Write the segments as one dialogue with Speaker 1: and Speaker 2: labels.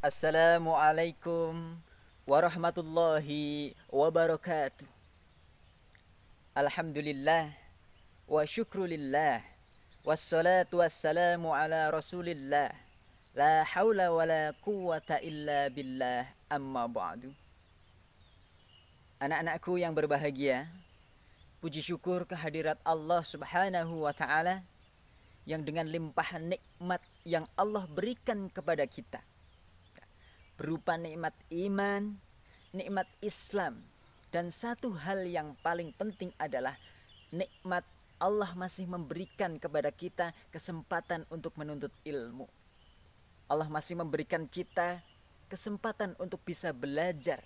Speaker 1: Assalamualaikum warahmatullahi wabarakatuh. Alhamdulillah wa syukrulillah wassalatu wassalamu ala rasulillah. La haula wa la quwata illa billah, amma ba'du. Anak-anakku yang berbahagia, puji syukur kehadirat Allah subhanahu wa ta'ala yang dengan limpahan nikmat yang Allah berikan kepada kita, berupa nikmat iman, nikmat Islam, dan satu hal yang paling penting adalah nikmat Allah masih memberikan kepada kita kesempatan untuk menuntut ilmu. Allah masih memberikan kita kesempatan untuk bisa belajar.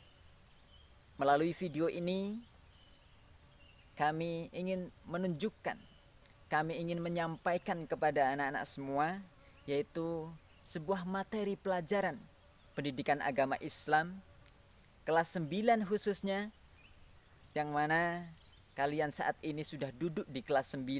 Speaker 1: Melalui video ini kami ingin menunjukkan, kami ingin menyampaikan kepada anak-anak semua, yaitu sebuah materi pelajaran pendidikan agama Islam kelas 9 khususnya, yang mana kalian saat ini sudah duduk di kelas 9.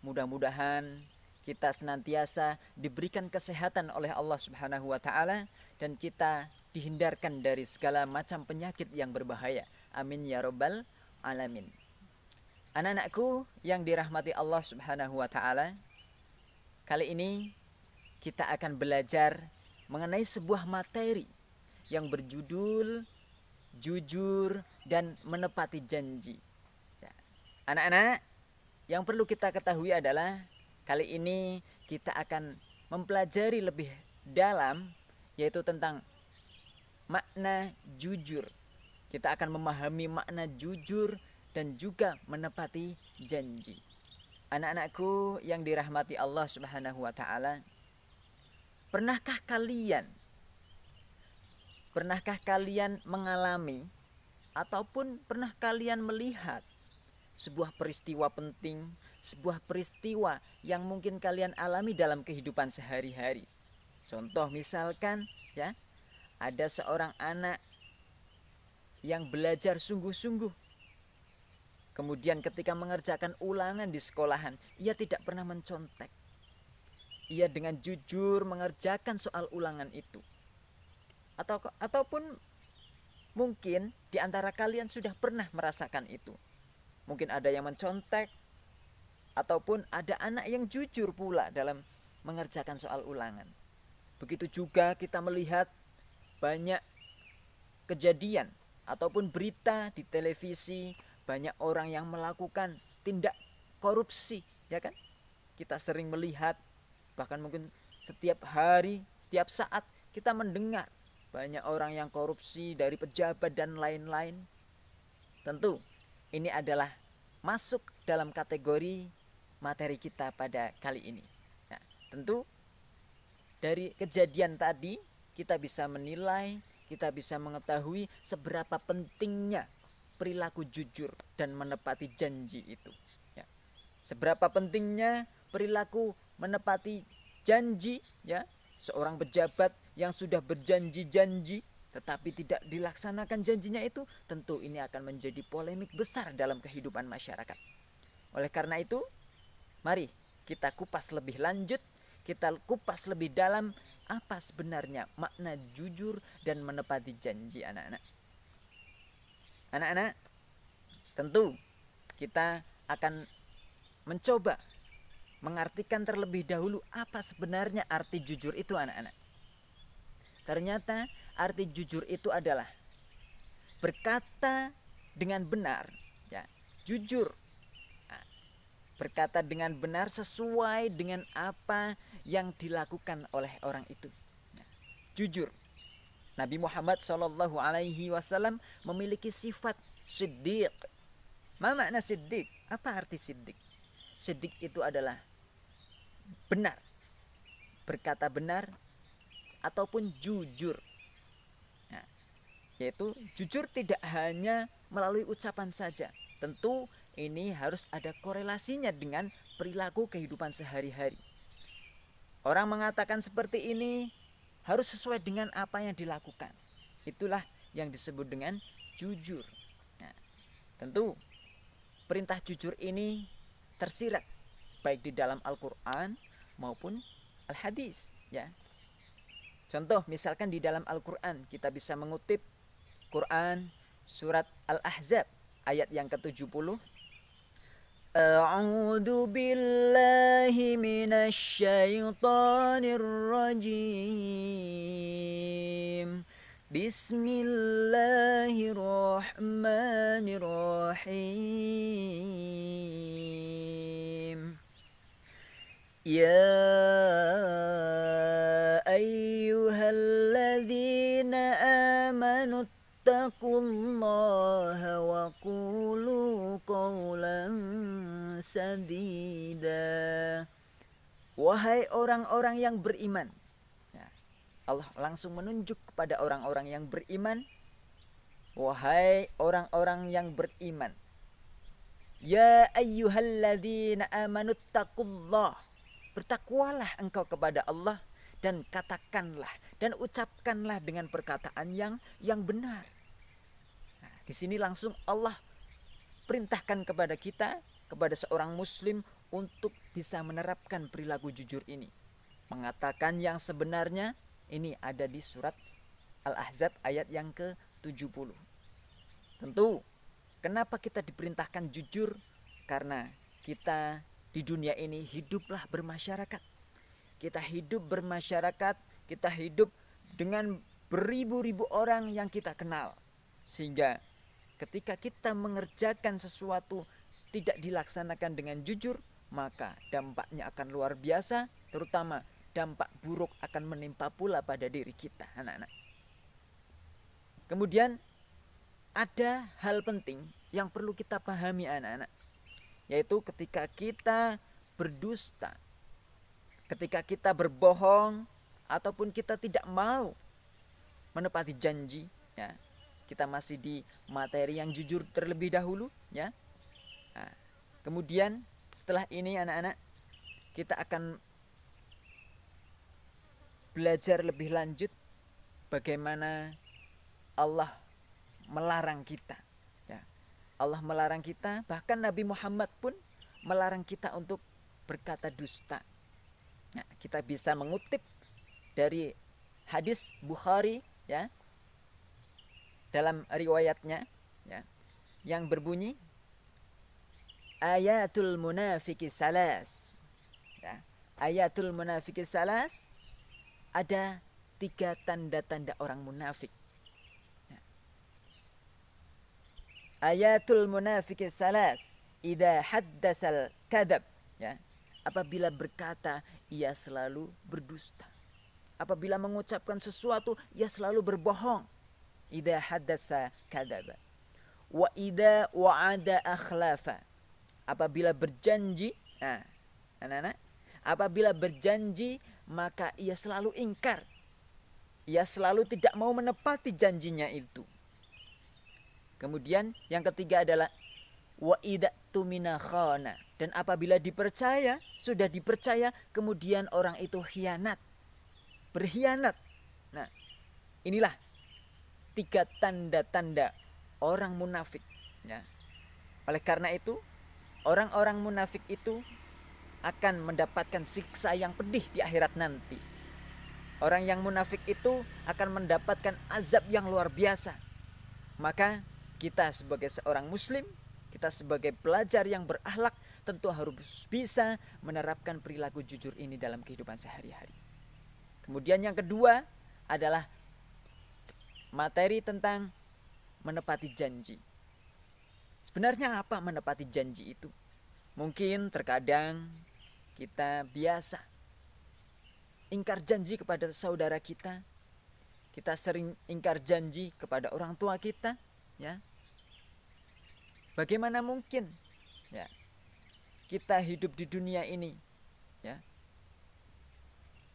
Speaker 1: Mudah-mudahan kita senantiasa diberikan kesehatan oleh Allah Subhanahu wa taala dan kita dihindarkan dari segala macam penyakit yang berbahaya. Amin ya rabbal alamin. Anak-anakku yang dirahmati Allah Subhanahu wa taala, kali ini kita akan belajar mengenai sebuah materi yang berjudul jujur dan menepati janji. Anak-anak, yang perlu kita ketahui adalah kali ini kita akan mempelajari lebih dalam, yaitu tentang makna jujur. Kita akan memahami makna jujur dan juga menepati janji. Anak-anakku yang dirahmati Allah Subhanahu wa taala, Pernahkah kalian mengalami ataupun pernah kalian melihat sebuah peristiwa penting, sebuah peristiwa yang mungkin kalian alami dalam kehidupan sehari-hari? Contoh misalkan ya, ada seorang anak yang belajar sungguh-sungguh. Kemudian ketika mengerjakan ulangan di sekolahan, ia tidak pernah mencontek. Ia dengan jujur mengerjakan soal ulangan itu. Ataupun mungkin di antara kalian sudah pernah merasakan itu. Mungkin ada yang mencontek, ataupun ada anak yang jujur pula dalam mengerjakan soal ulangan. Begitu juga kita melihat banyak kejadian ataupun berita di televisi, banyak orang yang melakukan tindak korupsi, ya kan? Kita sering melihat, bahkan mungkin setiap hari, setiap saat kita mendengar banyak orang yang korupsi dari pejabat dan lain-lain. Tentu ini adalah masuk dalam kategori materi kita pada kali ini. Nah, tentu dari kejadian tadi kita bisa menilai, kita bisa mengetahui seberapa pentingnya perilaku jujur dan menepati janji itu. Ya. Seberapa pentingnya perilaku menepati janji, ya. Seorang pejabat yang sudah berjanji-janji tetapi tidak dilaksanakan janjinya itu, tentu ini akan menjadi polemik besar dalam kehidupan masyarakat. Oleh karena itu, mari kita kupas lebih lanjut, kita kupas lebih dalam apa sebenarnya makna jujur dan menepati janji, anak-anak. Anak-anak, tentu kita akan mencoba mengartikan terlebih dahulu apa sebenarnya arti jujur itu, anak-anak. Ternyata arti jujur itu adalah berkata dengan benar, ya, jujur. Nah, berkata dengan benar sesuai dengan apa yang dilakukan oleh orang itu. Nah, jujur. Nabi Muhammad SAW memiliki sifat siddiq. Ma makna siddiq? Apa arti siddiq? Siddiq itu adalah benar, berkata benar, ataupun jujur. Nah, yaitu jujur tidak hanya melalui ucapan saja. Tentu ini harus ada korelasinya dengan perilaku kehidupan sehari-hari. Orang mengatakan seperti ini harus sesuai dengan apa yang dilakukan. Itulah yang disebut dengan jujur. Nah, tentu perintah jujur ini tersirat baik di dalam Al-Quran maupun Al-Hadis, ya. Contoh misalkan di dalam Al-Quran kita bisa mengutip Quran surat Al-Ahzab ayat yang ke-70. A'udzu billahi minasyaitonir rajim. Bismillahirrahmanirrahim. Ya ayyuhalladzina amanu taqullaha wa qulu qawlan sadida. Wahai orang-orang yang beriman. Allah langsung menunjuk kepada orang-orang yang beriman. Wahai orang-orang yang beriman. Ya ayyuhalladzina amanu taqullah. Bertakwalah engkau kepada Allah dan katakanlah dan ucapkanlah dengan perkataan yang benar. Nah, di sini langsung Allah perintahkan kepada kita, kepada seorang muslim untuk bisa menerapkan perilaku jujur ini. Mengatakan yang sebenarnya ini ada di surat Al-Ahzab ayat yang ke-70. Tentu, kenapa kita diperintahkan jujur? Karena kita di dunia ini hiduplah bermasyarakat. Kita hidup bermasyarakat, kita hidup dengan beribu-ribu orang yang kita kenal. Sehingga ketika kita mengerjakan sesuatu tidak dilaksanakan dengan jujur, maka dampaknya akan luar biasa, terutama dampak buruk akan menimpa pula pada diri kita, anak-anak. Kemudian ada hal penting yang perlu kita pahami, anak-anak, yaitu ketika kita berdusta, ketika kita berbohong, ataupun kita tidak mau menepati janji, ya, kita masih di materi yang jujur terlebih dahulu, ya. Nah, kemudian setelah ini, anak-anak, kita akan belajar lebih lanjut bagaimana Allah melarang kita. Allah melarang kita, bahkan Nabi Muhammad pun melarang kita untuk berkata dusta. Nah, kita bisa mengutip dari hadis Bukhari, ya, dalam riwayatnya, ya, yang berbunyi ayatul munafiki salas. Ya, ayatul munafiki salas, ada 3 tanda-tanda orang munafik. Ayatul munafiki salas, idza haddasal kadab, ya. Apabila berkata, ia selalu berdusta. Apabila mengucapkan sesuatu, ia selalu berbohong. Idza haddasa kadaba. Wa idza wa'ada akhlafa. Apabila berjanji, nah, anak-anak, apabila berjanji maka ia selalu ingkar. Ia selalu tidak mau menepati janjinya itu. Kemudian yang ketiga adalah wa idza tumina khana, dan apabila dipercaya, sudah dipercaya, kemudian orang itu khianat, berkhianat. Nah, inilah 3 tanda-tanda orang munafik, ya. Oleh karena itu, orang-orang munafik itu akan mendapatkan siksa yang pedih di akhirat nanti. Orang yang munafik itu akan mendapatkan azab yang luar biasa. Maka kita sebagai seorang muslim, kita sebagai pelajar yang berakhlak, tentu harus bisa menerapkan perilaku jujur ini dalam kehidupan sehari-hari. Kemudian yang kedua adalah materi tentang menepati janji. Sebenarnya apa menepati janji itu? Mungkin terkadang kita biasa ingkar janji kepada saudara kita. Kita sering ingkar janji kepada orang tua kita, ya. Bagaimana mungkin, ya, kita hidup di dunia ini, ya,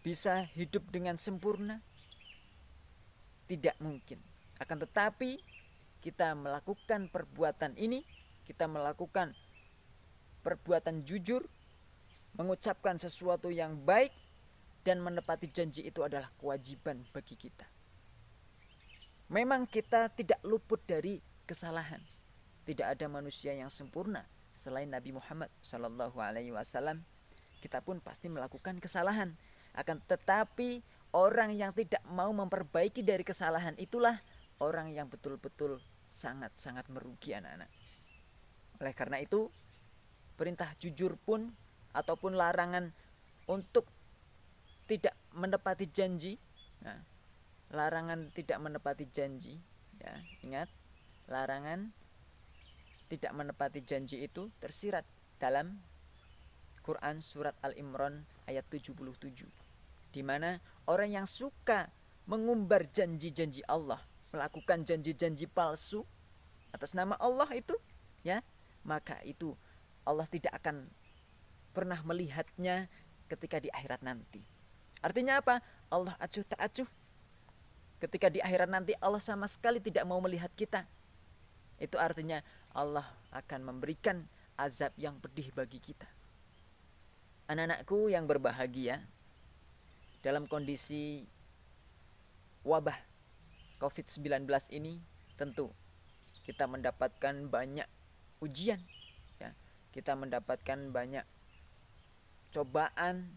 Speaker 1: bisa hidup dengan sempurna? Tidak mungkin. Akan tetapi kita melakukan perbuatan ini, kita melakukan perbuatan jujur, mengucapkan sesuatu yang baik, dan menepati janji itu adalah kewajiban bagi kita. Memang kita tidak luput dari kesalahan. Tidak ada manusia yang sempurna selain Nabi Muhammad SAW. Kita pun pasti melakukan kesalahan. Akan tetapi orang yang tidak mau memperbaiki dari kesalahan itulah orang yang betul-betul sangat-sangat merugi anak-anak. Oleh karena itu, perintah jujur pun ataupun larangan untuk tidak menepati janji, nah, larangan tidak menepati janji, ya, ingat, larangan tidak menepati janji itu tersirat dalam Quran surat Al-Imran ayat 77, di mana orang yang suka mengumbar janji-janji Allah, melakukan janji-janji palsu atas nama Allah itu, ya, maka itu Allah tidak akan pernah melihatnya ketika di akhirat nanti. Artinya apa? Allah acuh tak acuh. Ketika di akhirat nanti Allah sama sekali tidak mau melihat kita. Itu artinya Allah akan memberikan azab yang pedih bagi kita. Anak-anakku yang berbahagia, dalam kondisi wabah COVID-19 ini tentu kita mendapatkan banyak ujian, ya. Kita mendapatkan banyak cobaan,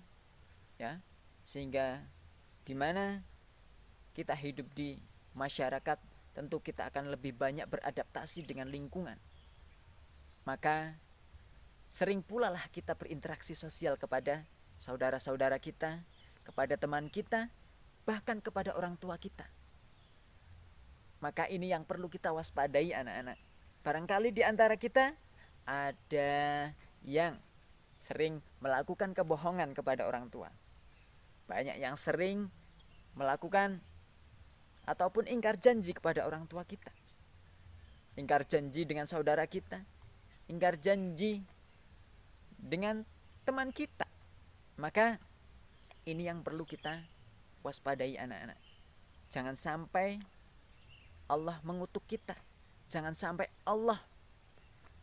Speaker 1: ya, sehingga di mana kita hidup di masyarakat tentu kita akan lebih banyak beradaptasi dengan lingkungan. Maka sering pula lah kita berinteraksi sosial kepada saudara-saudara kita, kepada teman kita, bahkan kepada orang tua kita. Maka ini yang perlu kita waspadai anak-anak. Barangkali di antara kita ada yang sering melakukan kebohongan kepada orang tua. Banyak yang sering melakukan ataupun ingkar janji kepada orang tua kita. Ingkar janji dengan saudara kita, ingkar janji dengan teman kita. Maka ini yang perlu kita waspadai anak-anak. Jangan sampai Allah mengutuk kita. Jangan sampai Allah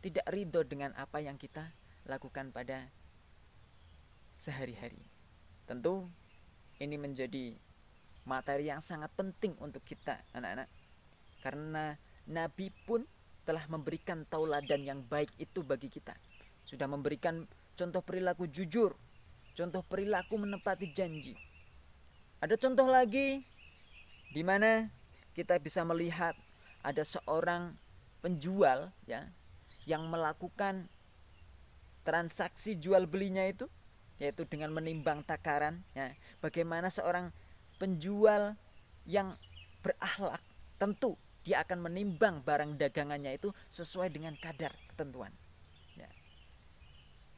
Speaker 1: tidak ridho dengan apa yang kita lakukan pada sehari-hari. Tentu ini menjadi materi yang sangat penting untuk kita anak-anak. Karena Nabi pun telah memberikan tauladan yang baik itu bagi kita. Sudah memberikan contoh perilaku jujur, contoh perilaku menepati janji. Ada contoh lagi di mana kita bisa melihat ada seorang penjual, ya, yang melakukan transaksi jual belinya itu yaitu dengan menimbang takaran, ya. Bagaimana seorang penjual yang berakhlak, tentu dia akan menimbang barang dagangannya itu sesuai dengan kadar ketentuan.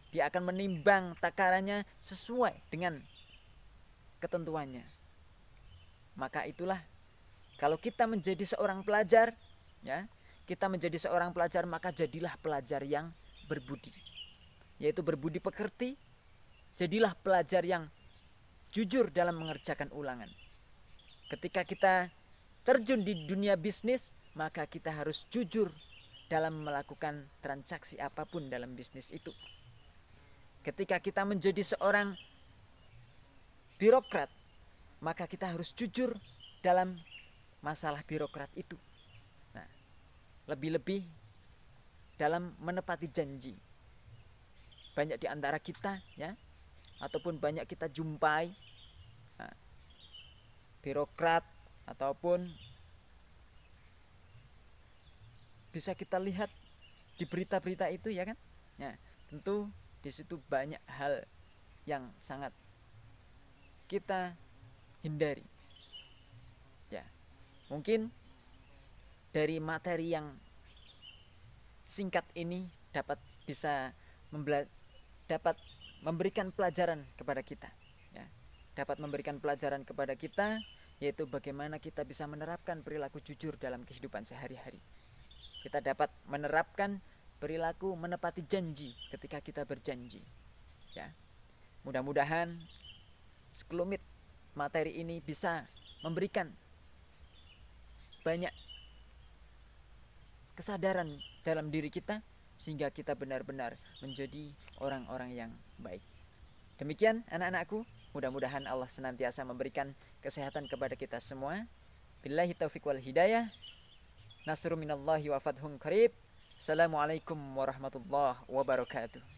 Speaker 1: Dia akan menimbang takarannya sesuai dengan ketentuannya. Maka itulah, kalau kita menjadi seorang pelajar, ya, kita menjadi seorang pelajar, maka jadilah pelajar yang berbudi, yaitu berbudi pekerti. Jadilah pelajar yang jujur dalam mengerjakan ulangan. Ketika kita terjun di dunia bisnis, maka kita harus jujur dalam melakukan transaksi apapun dalam bisnis itu. Ketika kita menjadi seorang birokrat, maka kita harus jujur dalam masalah birokrat itu. Nah, lebih-lebih dalam menepati janji. Banyak di antara kita, ya, ataupun banyak kita jumpai, nah, birokrat ataupun bisa kita lihat di berita-berita itu, ya kan? Nah, tentu di situ banyak hal yang sangat kita hindari. Ya, mungkin dari materi yang singkat ini dapat memberikan pelajaran kepada kita. Ya, dapat memberikan pelajaran kepada kita, yaitu bagaimana kita bisa menerapkan perilaku jujur dalam kehidupan sehari-hari. Kita dapat menerapkan perilaku menepati janji ketika kita berjanji. Ya, mudah-mudahan sekelumit materi ini bisa memberikan banyak kesadaran dalam diri kita, sehingga kita benar-benar menjadi orang-orang yang baik. Demikian anak-anakku, mudah-mudahan Allah senantiasa memberikan kesehatan kepada kita semua. Billahi taufiq wal hidayah. Nasrun minallahi wa fathun qarib. Assalamualaikum warahmatullahi wabarakatuh.